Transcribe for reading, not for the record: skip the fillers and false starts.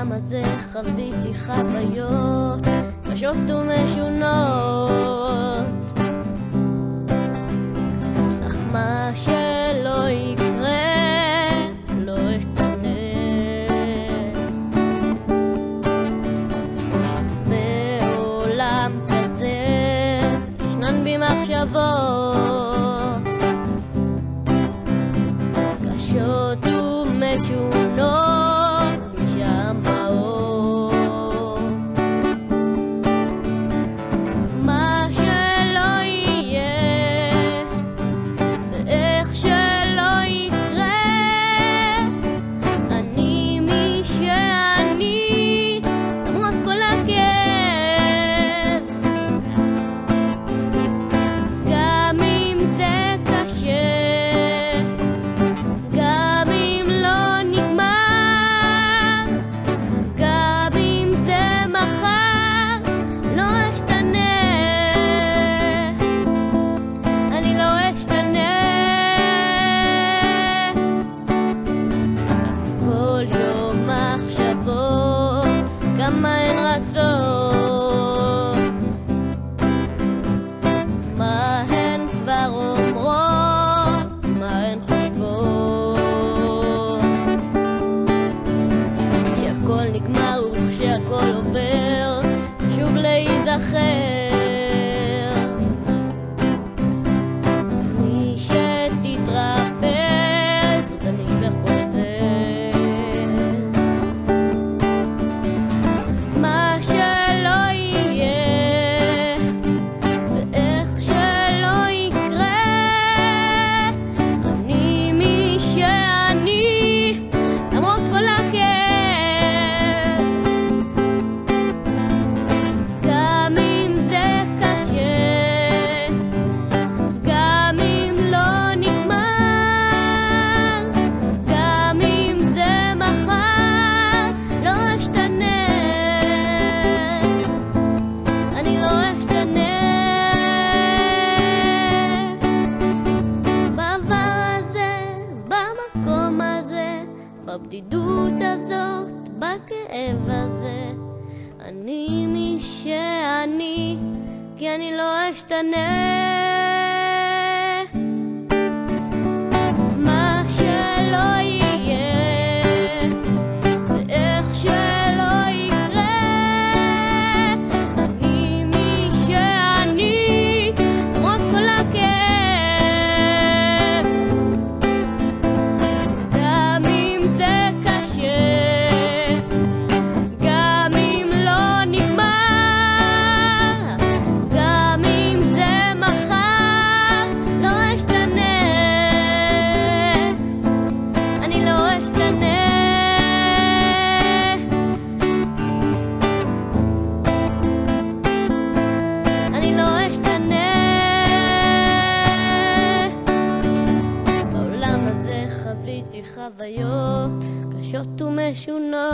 בעולם הזה חוויתי חוויות קשות ומשונות, אך מה שלא יקרה לא ישתנה. בעולם כזה ישנן בי מחשבות קשות ומשונות משם באור. מה שלא יהיה ואיך שלא יקרה, אני מי שאני למרות כל הכאב. גם אם זה קשה, גם אם לא נגמר, גם אם זה מחר, לא אשתנה. אני לא אשתנה. כל יום מחשבות כמה הן רצות, מה הן כבר אומרות, מה הן חושבות. כשהכל נגמר וכשהכל עובר חשוב להיזכר, מי שתתרפא זאת אני וחוזר. מה שלא יהיה ואיך שלא יקרה, אני מי שאני למרות כל הכאב. גם אם זה קשה, גם אם לא נגמר, גם אם זה מחר, לא אשתנה. אני לא אשתנה. בעבר הזה, במקום הזה, בבדידות הזאת, בכאב הזה, אני מי שאני, כי אני לא אשתנה. מה שלא יהיה ואיך שלא יקרה, אני מי שאני למרות כל הכאב. גם אם זה קשה, גם אם לא נגמר, גם אם זה מחר, לא אשתנה. אני לא אשתנה. אני לא אשתנה. בעולם הזה חוויתי חוויות קשות ומשונות,